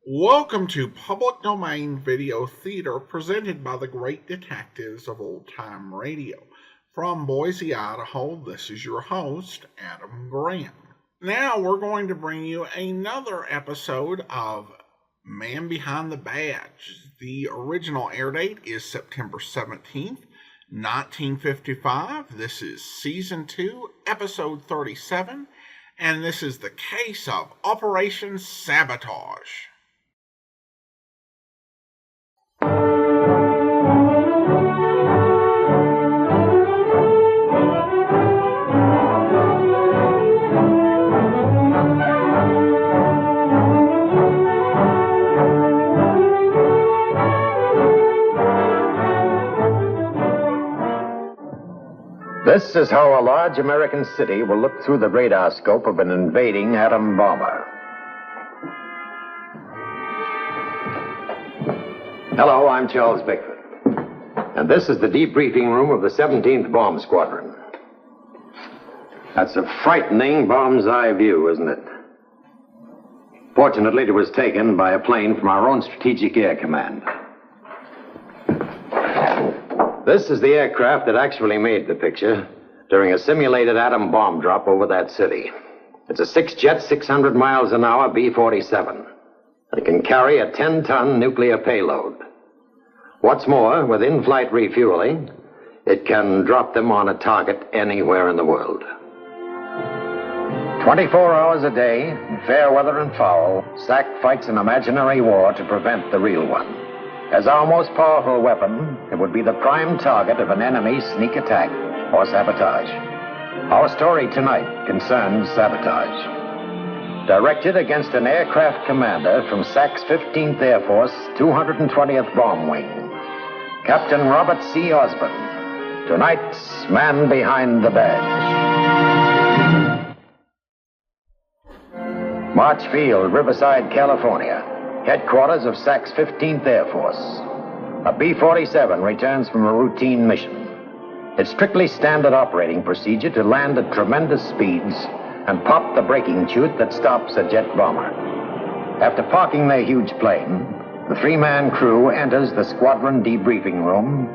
Welcome to Public Domain Video Theater presented by the great detectives of old time radio. From Boise, Idaho, this is your host, Adam Graham. Now we're going to bring you another episode of Man Behind the Badge. The original air date is September 17th, 1955. This is Season 2, Episode 37, and this is the case of Operation Sabotage. This is how a large American city will look through the radar scope of an invading atom bomber. Hello, I'm Charles Bickford. And this is the debriefing room of the 17th Bomb Squadron. That's a frightening bomb's eye view, isn't it? Fortunately, it was taken by a plane from our own Strategic Air Command. This is the aircraft that actually made the picture during a simulated atom bomb drop over that city. It's a six-jet, 600 miles an hour B-47. It can carry a 10-ton nuclear payload. What's more, with in-flight refueling, it can drop them on a target anywhere in the world. 24 hours a day, in fair weather and foul, SAC fights an imaginary war to prevent the real one. As our most powerful weapon, it would be the prime target of an enemy sneak attack or sabotage. Our story tonight concerns sabotage. Directed against an aircraft commander from SAC's 15th Air Force, 220th Bomb Wing, Captain Robert C. Osborne. Tonight's Man Behind the Badge. March Field, Riverside, California. Headquarters of SAC's 15th Air Force. A B-47 returns from a routine mission. It's strictly standard operating procedure to land at tremendous speeds and pop the braking chute that stops a jet bomber. After parking their huge plane, the three-man crew enters the squadron debriefing room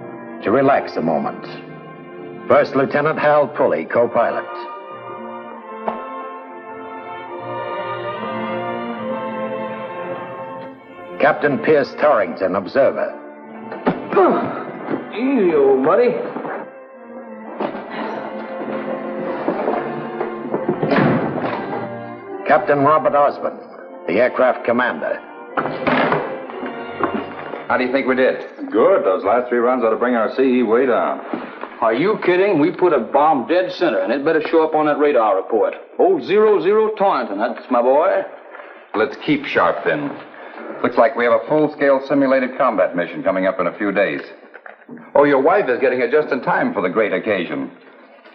to relax a moment. First Lieutenant Hal Pulley, co-pilot. Captain Pierce Torrington, observer. Easy, old buddy. Captain Robert Osborne, the aircraft commander. How do you think we did? Good. Those last three runs ought to bring our CE way down. Are you kidding? We put a bomb dead center, and it better show up on that radar report. Old 00 Torrington, that's my boy. Let's keep sharp, then. Looks like we have a full-scale simulated combat mission coming up in a few days. Oh, your wife is getting it just in time for the great occasion.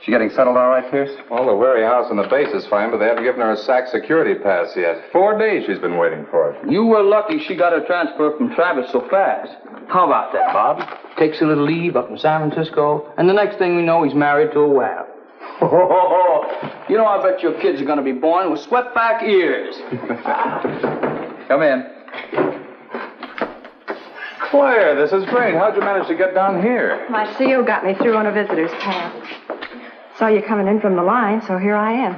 She getting settled all right, Pierce? Well, the warehouse and the base is fine, but they haven't given her a SAC security pass yet. 4 days she's been waiting for it. You were lucky she got her transfer from Travis so fast. How about that, Bob? Takes a little leave up in San Francisco, and the next thing we know, he's married to a whale. You know, I bet your kids are going to be born with swept-back ears. Come in. Claire, this is great. How'd you manage to get down here? My CO got me through on a visitor's pass. Saw you coming in from the line, so here I am.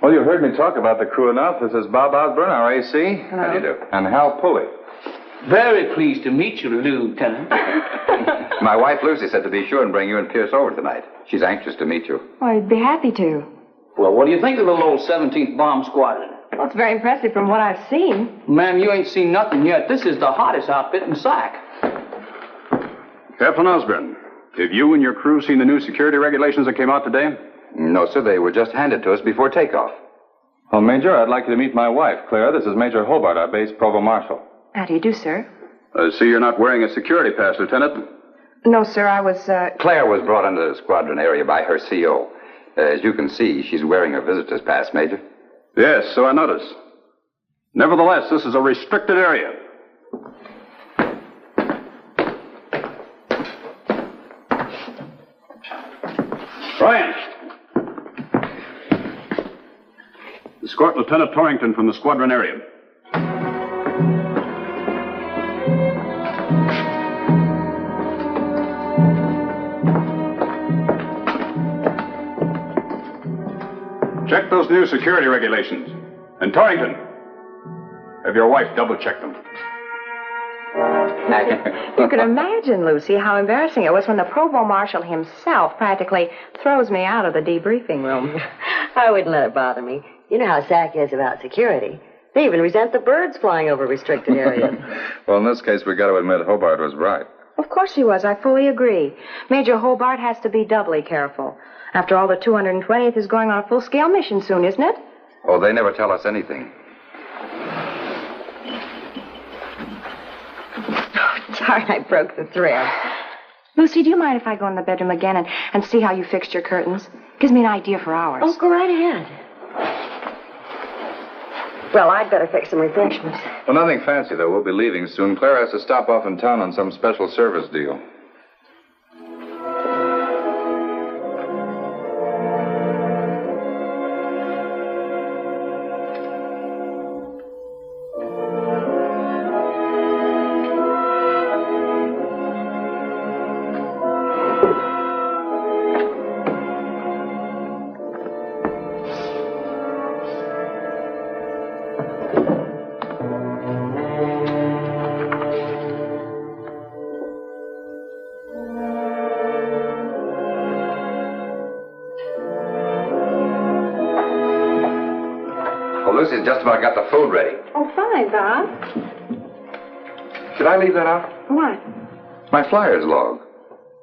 Well, you heard me talk about the crew enough. This is Bob Osborne, our AC. Hello. How do you do? And Hal Pulley. Very pleased to meet you, Lieutenant. My wife, Lucy, said to be sure and bring you and Pierce over tonight. She's anxious to meet you. Well, I'd be happy to. Well, what do you think of the little old 17th Bomb Squadron? Well, it's very impressive from what I've seen. Ma'am, you ain't seen nothing yet. This is the hottest outfit in SAC. Captain Osborne, have you and your crew seen the new security regulations that came out today? No, sir. They were just handed to us before takeoff. Well, Major, I'd like you to meet my wife, Claire. This is Major Hobart, our base provost marshal. How do you do, sir? I see you're not wearing a security pass, Lieutenant. No, sir, I was, Claire was brought into the squadron area by her CO. As you can see, she's wearing her visitor's pass, Major. Yes, so I notice. Nevertheless, this is a restricted area. Ryan! Escort Lieutenant Torrington from the squadron area. the new security regulations. And Torrington, have your wife double-check them. You can imagine, Lucy, how embarrassing it was when the provost marshal himself practically throws me out of the debriefing room. I wouldn't let it bother me. You know how SAC is about security. They even resent the birds flying over restricted areas. Well, in this case, we got to admit Hobart was right. Of course he was. I fully agree. Major Hobart has to be doubly careful. After all, the 220th is going on a full-scale mission soon, isn't it? Oh, they never tell us anything. Darn, I broke the thread. Lucy, do you mind if I go in the bedroom again and see how you fixed your curtains? Gives me an idea for ours. Oh, go right ahead. Well, I'd better fix some refreshments. Well, nothing fancy, though. We'll be leaving soon. Claire has to stop off in town on some special service deal. Well, Lucy's just about got the food ready. Oh, fine, Bob. Should I leave that out? What? It's my flyer's log.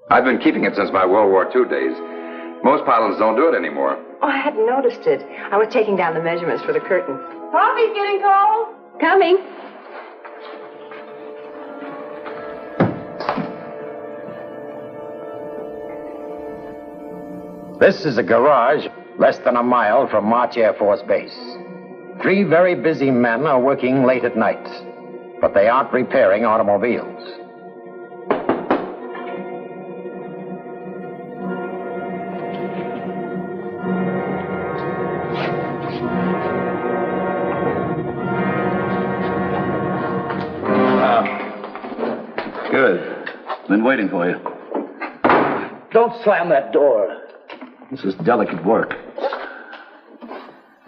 I've been keeping it since my World War II days. Most pilots don't do it anymore. Oh, I hadn't noticed it. I was taking down the measurements for the curtain. Coffee's getting cold. Coming. This is a garage less than a mile from March Air Force Base. 3 very busy men are working late at night, but they aren't repairing automobiles. Good. Been waiting for you. Don't slam that door. This is delicate work.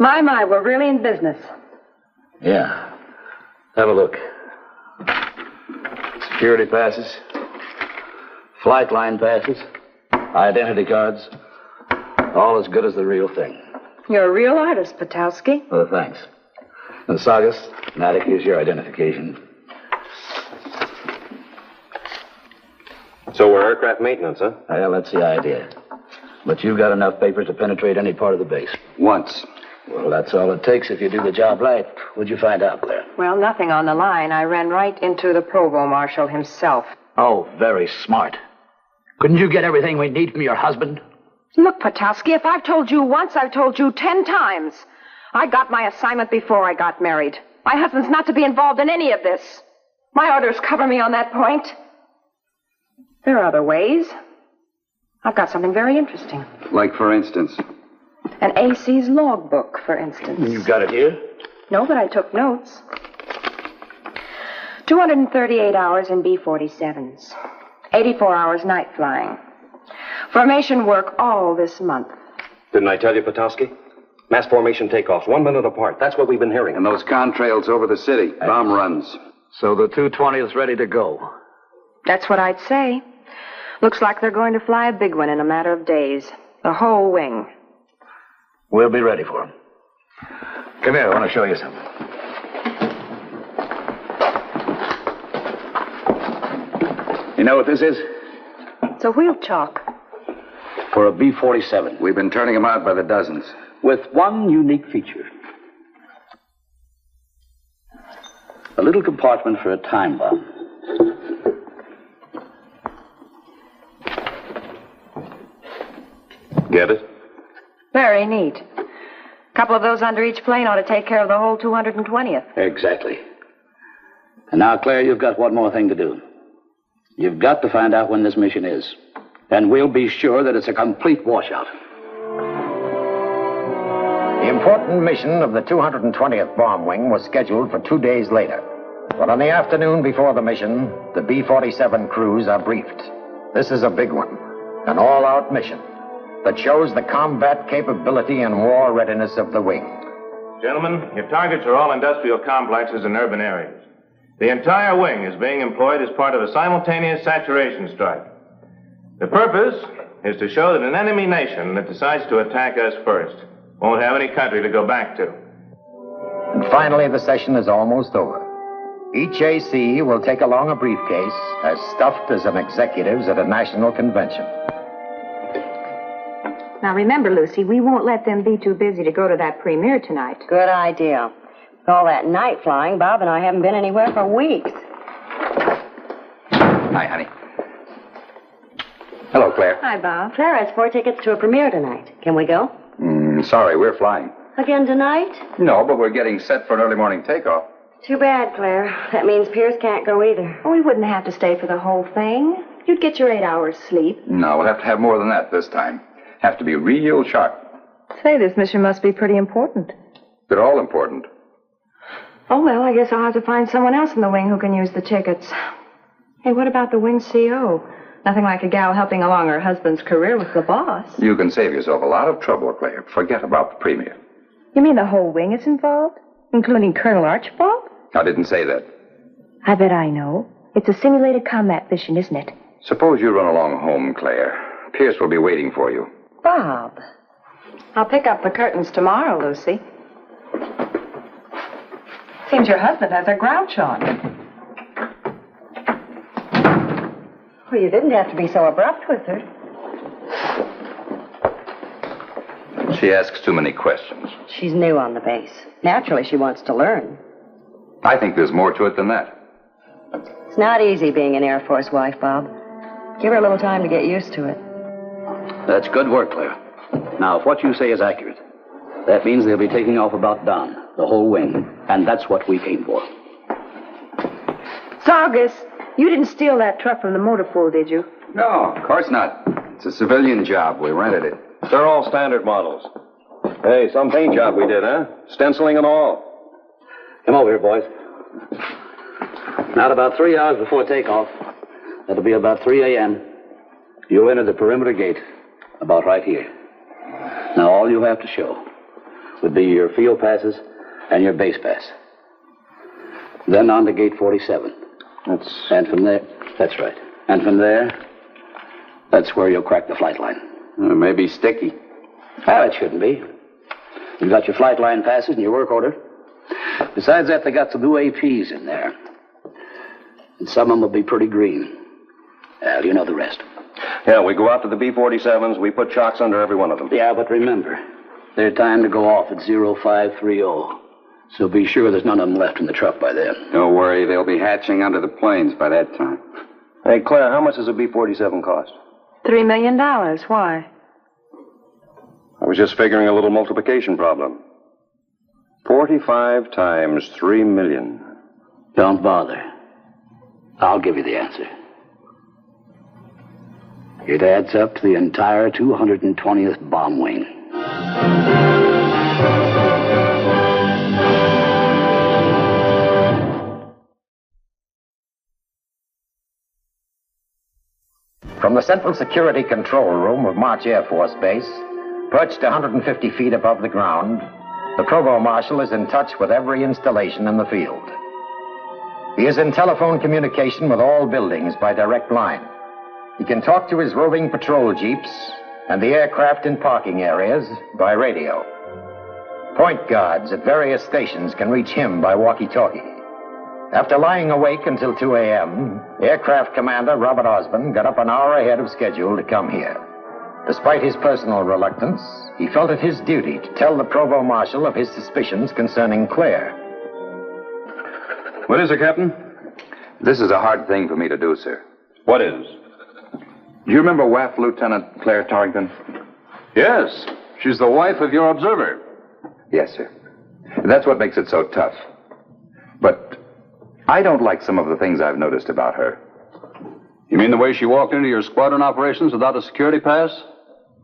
My, we're really in business. Yeah. Have a look. Security passes. Flight line passes. Identity cards. All as good as the real thing. You're a real artist, Patowski. Oh, thanks. And Saugus, Natick, here's your identification. So we're aircraft maintenance, huh? Well, that's the idea. But you've got enough papers to penetrate any part of the base. Once. Well, that's all it takes if you do the job right. What'd you find out, Claire? Well, nothing on the line. I ran right into the provost marshal himself. Oh, very smart. Couldn't you get everything we need from your husband? Look, Patowski, if I've told you once, I've told you 10 times. I got my assignment before I got married. My husband's not to be involved in any of this. My orders cover me on that point. There are other ways. I've got something very interesting. Like, for instance? An AC's logbook, for instance. You've got it here? No, but I took notes. 238 hours in B-47s. 84 hours night flying. Formation work all this month. Didn't I tell you, Patowski? Mass formation takeoffs, 1 minute apart. That's what we've been hearing. And those contrails over the city. Bomb runs. So the 220 is ready to go. That's what I'd say. Looks like they're going to fly a big one in a matter of days. The whole wing. We'll be ready for him. Come here, I want to show you something. You know what this is? It's a wheel chalk. For a B-47. We've been turning them out by the dozens. With one unique feature. A little compartment for a time bomb. Get it? Very neat. A couple of those under each plane ought to take care of the whole 220th. Exactly. And now, Claire, you've got one more thing to do. You've got to find out when this mission is. And we'll be sure that it's a complete washout. The important mission of the 220th Bomb Wing was scheduled for 2 days later. But on the afternoon before the mission, the B-47 crews are briefed. This is a big one, an all-out mission. that shows the combat capability and war readiness of the wing. Gentlemen, your targets are all industrial complexes in urban areas. The entire wing is being employed as part of a simultaneous saturation strike. The purpose is to show that an enemy nation that decides to attack us first won't have any country to go back to. And finally, the session is almost over. Each AC will take along a briefcase as stuffed as an executive's at a national convention. Now remember, Lucy, we won't let them be too busy to go to that premiere tonight. Good idea. With all that night flying, Bob and I haven't been anywhere for weeks. Hi, honey. Hello, Claire. Hi, Bob. Claire has 4 tickets to a premiere tonight. Can we go? Sorry, we're flying. Again tonight? No, but we're getting set for an early morning takeoff. Too bad, Claire. That means Pierce can't go either. Oh, we wouldn't have to stay for the whole thing. You'd get your 8 hours sleep. No, we'll have to have more than that this time. Have to be real sharp. Say, this mission must be pretty important. They're all important. Oh, well, I guess I'll have to find someone else in the wing who can use the tickets. Hey, what about the wing CO? Nothing like a gal helping along her husband's career with the boss. You can save yourself a lot of trouble, Claire. Forget about the premiere. You mean the whole wing is involved? Including Colonel Archibald? I didn't say that. I bet I know. It's a simulated combat mission, isn't it? Suppose you run along home, Claire. Pierce will be waiting for you. Bob. I'll pick up the curtains tomorrow, Lucy. Seems your husband has a grouch on. Well, you didn't have to be so abrupt with her. She asks too many questions. She's new on the base. Naturally, she wants to learn. I think there's more to it than that. It's not easy being an Air Force wife, Bob. Give her a little time to get used to it. That's good work, Claire. Now, if what you say is accurate, that means they'll be taking off about dawn, the whole wing, and that's what we came for. Saugus, you didn't steal that truck from the motor pool, did you? No, of course not. It's a civilian job. We rented it. They're all standard models. Hey, some paint job we did, huh? Stenciling and all. Come over here, boys. Not about 3 hours before takeoff. That'll be about 3 a.m. You'll enter the perimeter gate, about right here. Now, all you have to show would be your field passes and your base pass. Then on to gate 47. And from there, that's right. And from there, that's where you'll crack the flight line. Maybe sticky. Well, it shouldn't be. You've got your flight line passes and your work order. Besides that, they got some new APs in there. And some of them will be pretty green. Well, you know the rest. Yeah, we go out to the B-47s. We put chocks under every one of them. Yeah, but remember, they're timed to go off at 0530. So be sure there's none of them left in the truck by then. Don't worry, they'll be hatching under the planes by that time. Hey, Claire, how much does a B-47 cost? $3 million. Why? I was just figuring a little multiplication problem. 45 times 3 million. Don't bother. I'll give you the answer. It adds up to the entire 220th bomb wing. From the Central Security Control Room of March Air Force Base, perched 150 feet above the ground, the Provost Marshal is in touch with every installation in the field. He is in telephone communication with all buildings by direct line. He can talk to his roving patrol jeeps and the aircraft in parking areas by radio. Point guards at various stations can reach him by walkie-talkie. After lying awake until 2 a.m., Aircraft Commander Robert Osborne got up an hour ahead of schedule to come here. Despite his personal reluctance, he felt it his duty to tell the Provost Marshal of his suspicions concerning Claire. What is it, Captain? This is a hard thing for me to do, sir. What is? Do you remember WAF Lieutenant Claire Torrington? Yes, she's the wife of your observer. Yes, sir. That's what makes it so tough. But I don't like some of the things I've noticed about her. You mean the way she walked into your squadron operations without a security pass?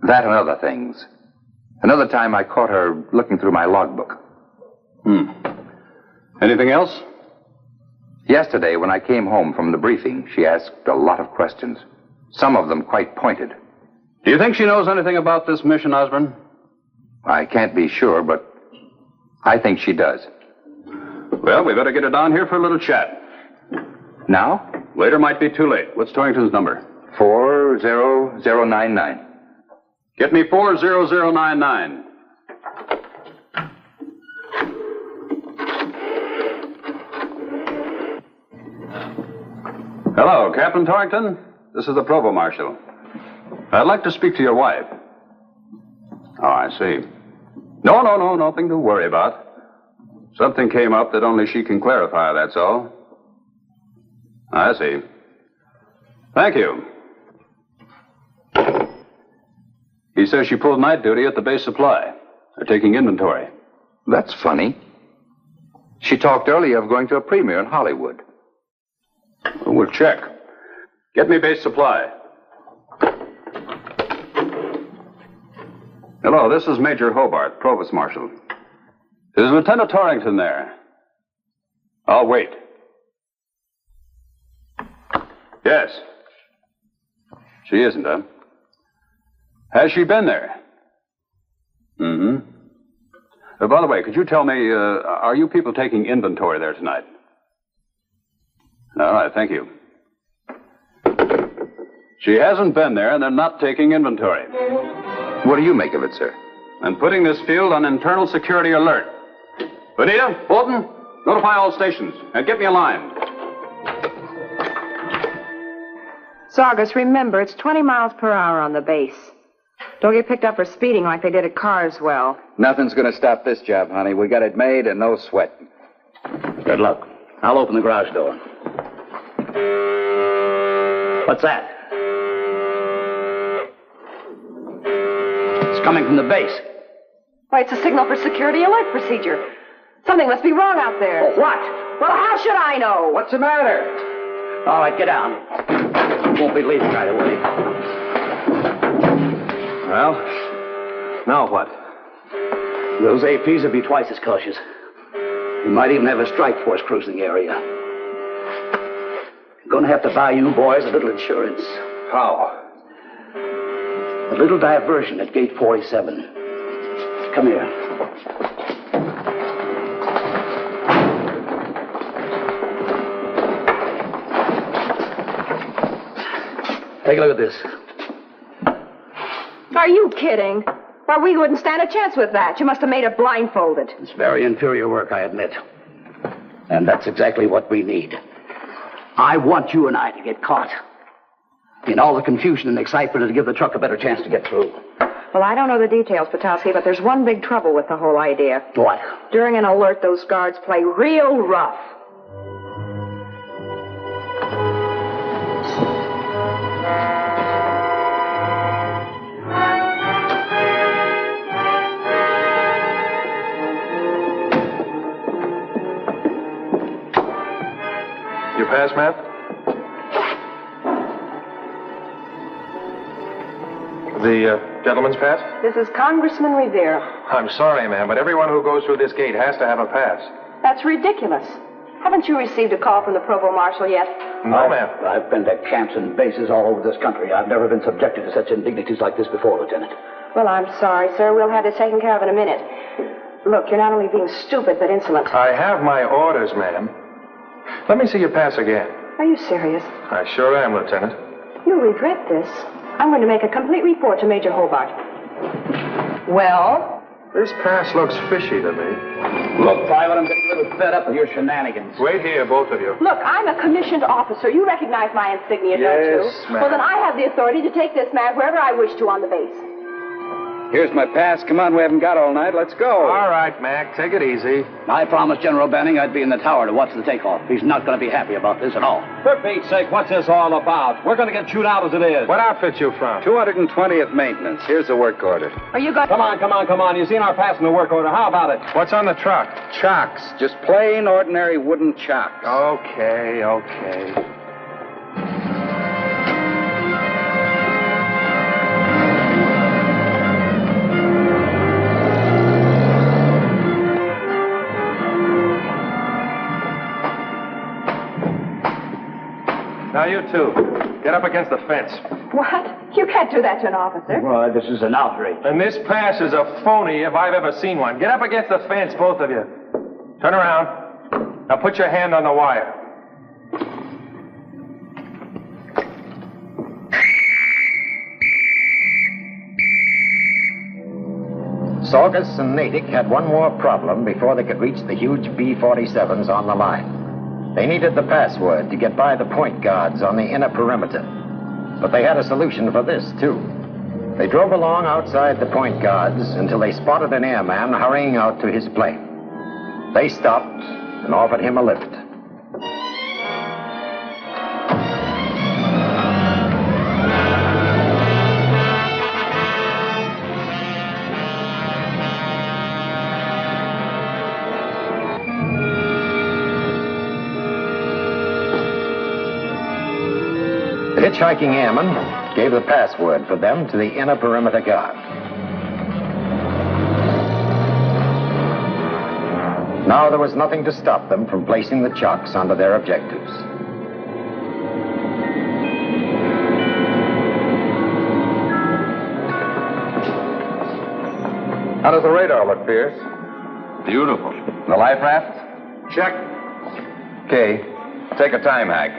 That and other things. Another time I caught her looking through my logbook. Anything else? Yesterday, when I came home from the briefing, she asked a lot of questions. Some of them quite pointed. Do you think she knows anything about this mission, Osborne? I can't be sure, but I think she does. Well, we better get her down here for a little chat. Now? Later might be too late. What's Torrington's number? 40099. Get me 40099. Hello, Captain Torrington. This is the Provost Marshal. I'd like to speak to your wife. Oh, I see. No, nothing to worry about. Something came up that only she can clarify, that's all. I see. Thank you. He says she pulled night duty at the base supply. They're taking inventory. That's funny. She talked earlier of going to a premiere in Hollywood. We'll check. Get me base supply. Hello, this is Major Hobart, Provost Marshal. Is Lieutenant Torrington there? I'll wait. Yes. She isn't, huh? Has she been there? Mm-hmm. By the way, could you tell me, are you people taking inventory there tonight? All right, thank you. She hasn't been there, and they're not taking inventory. What do you make of it, sir? I'm putting this field on internal security alert. Bonita, Bolton, notify all stations, and get me a line. Saugus, remember, it's 20 miles per hour on the base. Don't get picked up for speeding like they did at Carswell. Nothing's going to stop this job, honey. We got it made and no sweat. Good luck. I'll open the garage door. What's that? It's coming from the base. Why, it's a signal for security alert procedure. Something must be wrong out there. Oh, what? Well, how should I know? What's the matter? All right, get down. Won't be leaving right away. Well, now what? Those APs will be twice as cautious. We might even have a strike force cruising the area. I'm going to have to buy you boys a little insurance. How? A little diversion at gate 47. Come here. Take a look at this. Are you kidding? Why, we wouldn't stand a chance with that. You must have made it blindfolded. It's very inferior work, I admit. And that's exactly what we need. I want you and I to get caught. In all the confusion and excitement, to give the truck a better chance to get through. Well, I don't know the details, Patowski, but there's one big trouble with the whole idea. What? During an alert, those guards play real rough. Your pass, ma'am? The gentleman's pass? This is Congressman Revere. I'm sorry, ma'am, but everyone who goes through this gate has to have a pass. That's ridiculous. Haven't you received a call from the Provost Marshal yet? No, ma'am. I've been to camps and bases all over this country. I've never been subjected to such indignities like this before, Lieutenant. Well, I'm sorry, sir. We'll have this taken care of in a minute. Look, you're not only being stupid, but insolent. I have my orders, ma'am. Let me see your pass again. Are you serious? I sure am, Lieutenant. You'll regret this. I'm going to make a complete report to Major Hobart. Well? This pass looks fishy to me. Look, Private, I'm getting a little fed up with your shenanigans. Wait here, both of you. Look, I'm a commissioned officer. You recognize my insignia, don't you? Yes, ma'am. Well, then I have the authority to take this man wherever I wish to on the base. Here's my pass. Come on, we haven't got all night. Let's go. All right, Mac, take it easy. I promised General Banning I'd be in the tower to watch the takeoff. He's not going to be happy about this at all. For Pete's sake, what's this all about? We're going to get chewed out as it is. What outfit you from? 220th maintenance. Here's the work order. Are you going? Come on. You've seen our pass in the work order. How about it? What's on the truck? Chocks. Just plain, ordinary wooden chocks. Okay. Now, you two, get up against the fence. What? You can't do that to an officer. Well, this is an outrage. And this pass is a phony if I've ever seen one. Get up against the fence, both of you. Turn around. Now put your hand on the wire. Saugus and Natick had one more problem before they could reach the huge B-47s on the line. They needed the password to get by the point guards on the inner perimeter. But they had a solution for this, too. They drove along outside the point guards until they spotted an airman hurrying out to his plane. They stopped and offered him a lift. The hitchhiking airman gave the password for them to the inner perimeter guard. Now there was nothing to stop them from placing the chocks onto their objectives. How does the radar look, Pierce? Beautiful. The life raft? Check. Okay. Take a time hack.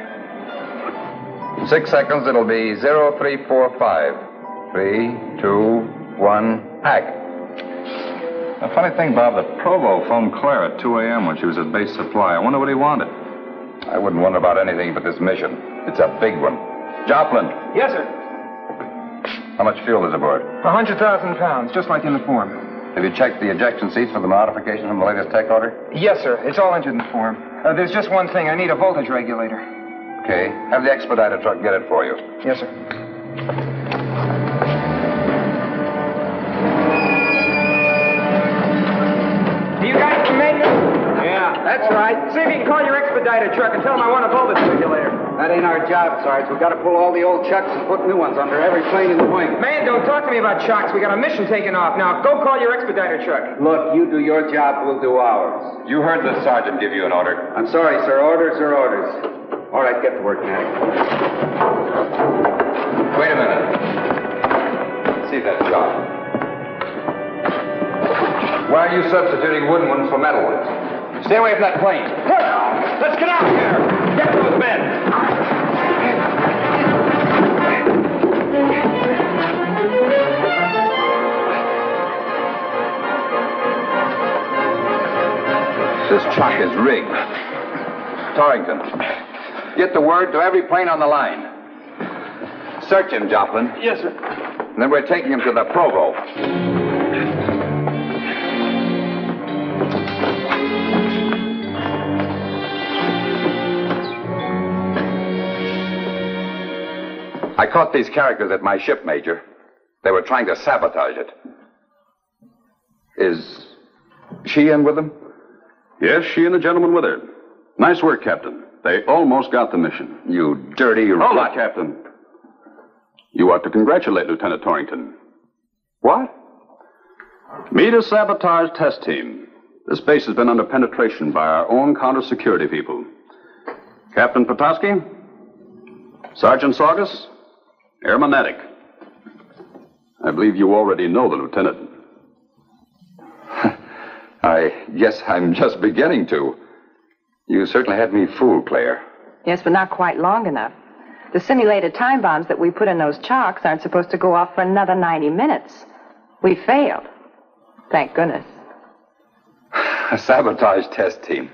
6 seconds, it'll be 0345. 3, 2, 1, hack. A funny thing, Bob, the Provo phoned Claire at 2 a.m. when she was at base supply. I wonder what he wanted. I wouldn't wonder about anything but this mission. It's a big one. Joplin, Yes, sir. how much fuel is aboard? 100,000 pounds, just like in the form. Have you checked the ejection seats for the modification from the latest tech order? Yes, sir. It's all entered in the form. There's just one thing. I need a voltage regulator. Okay. Have the expediter truck get it for you. Yes, sir. You guys from maintenance? Yeah, that's right. See if you can call your expediter truck and tell them I want a voltage regulator. That ain't our job, Sarge. We've got to pull all the old chucks and put new ones under every plane in the wing. Man, don't talk to me about chocks. We got a mission taking off. Now, go call your expediter truck. Look, you do your job, we'll do ours. You heard the sergeant give you an order. I'm sorry, sir. Orders are orders. All right, get to work, Natty. Wait a minute. See that job. Why are you substituting wooden ones for metal ones? Stay away from that plane. Let's get out of here. Get those men. This chock is rigged. Torrington, get the word to every plane on the line. Search him, Joplin. Yes, sir. And then we're taking him to the Provo. I caught these characters at my ship, Major. They were trying to sabotage it. Is she in with them? Yes, she and the gentleman with her. Nice work, Captain. They almost got the mission. You dirty Hold it, Captain. You ought to congratulate Lieutenant Torrington. What? Meet a sabotage test team. This base has been under penetration by our own counter-security people. Captain Petoskey, Sergeant Saugus, Airman Natick. I believe you already know the lieutenant. I guess I'm just beginning to. You certainly had me fooled, Claire. Yes, but not quite long enough. The simulated time bombs that we put in those chocks aren't supposed to go off for another 90 minutes. We failed. Thank goodness. A sabotage test team.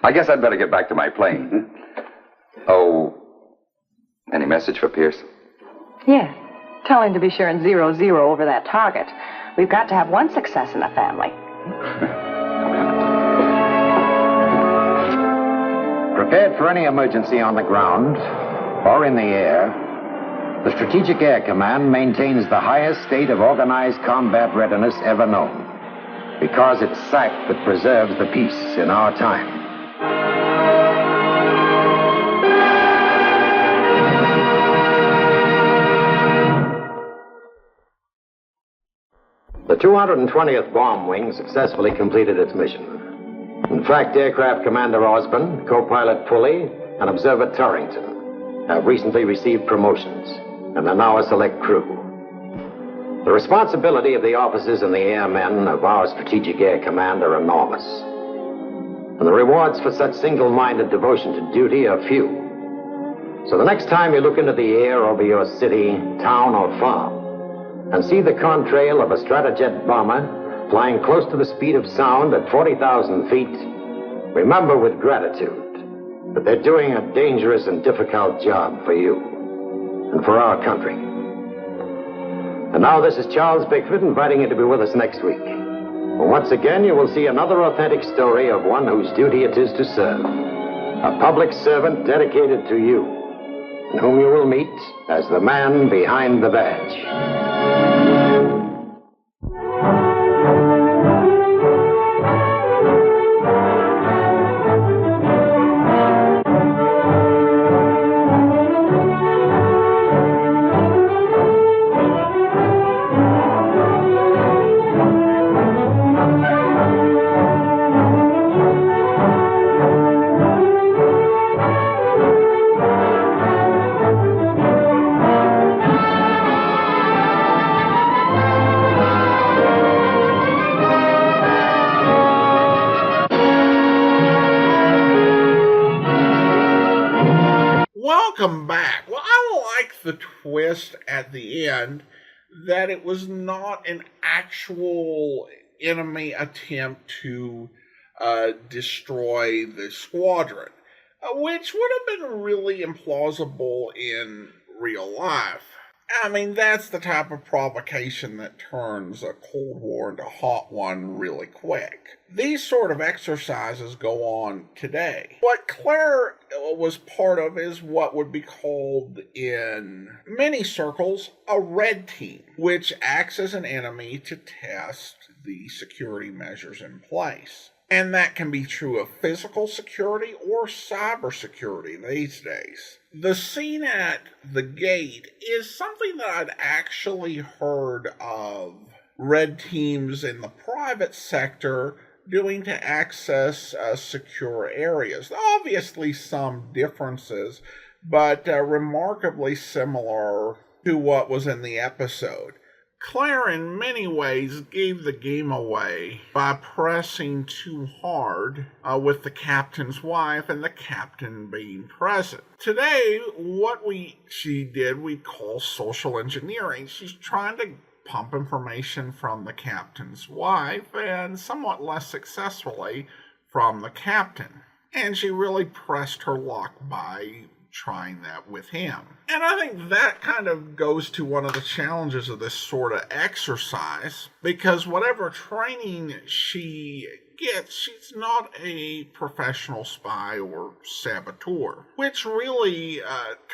I guess I'd better get back to my plane. Oh, any message for Pierce? Yes. Tell him to be sure and 0-0 over that target. We've got to have one success in the family. Prepared for any emergency on the ground or in the air, the Strategic Air Command maintains the highest state of organized combat readiness ever known, because it's SAC that preserves the peace in our time. The 220th Bomb Wing successfully completed its mission. In fact, Aircraft Commander Osborne, Co-Pilot Pulley, and Observer Torrington have recently received promotions. and are now a select crew. The responsibility of the officers and the airmen of our Strategic Air Command are enormous. And the rewards for such single-minded devotion to duty are few. So the next time you look into the air over your city, town, or farm, and see the contrail of a Stratojet bomber flying close to the speed of sound at 40,000 feet, remember with gratitude that they're doing a dangerous and difficult job for you and for our country. And now this is Charles Bickford inviting you to be with us next week. Well, once again, you will see another authentic story of one whose duty it is to serve. A public servant dedicated to you, and whom you will meet as the man behind the badge. Welcome back. Well, I like the twist at the end that it was not an actual enemy attempt to destroy the squadron, which would have been really implausible in real life. I mean, that's the type of provocation that turns a Cold War into a hot one really quick. These sort of exercises go on today. What Claire was part of is what would be called in many circles a red team, which acts as an enemy to test the security measures in place. And that can be true of physical security or cybersecurity these days. The scene at the gate is something that I'd actually heard of red teams in the private sector doing to access secure areas. Obviously some differences, but remarkably similar to what was in the episode. Claire, in many ways, gave the game away by pressing too hard with the captain's wife and the captain being present. Today, what she did, we call social engineering. She's trying to pump information from the captain's wife and somewhat less successfully from the captain. And she really pressed her luck by trying that with him. And I think that kind of goes to one of the challenges of this sort of exercise, because whatever training she gets, she's not a professional spy or saboteur, which really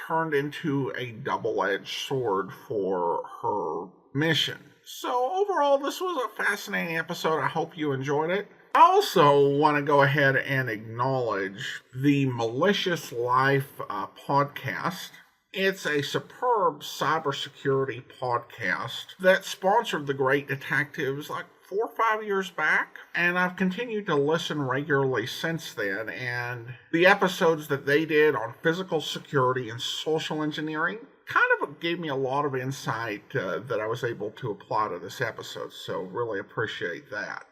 turned into a double-edged sword for her mission. So overall, this was a fascinating episode. I hope you enjoyed it. I also want to go ahead and acknowledge the Malicious Life podcast. It's a superb cybersecurity podcast that sponsored The Great Detectives like 4 or 5 years back, and I've continued to listen regularly since then, and the episodes that they did on physical security and social engineering kind of gave me a lot of insight that I was able to apply to this episode, so really appreciate that.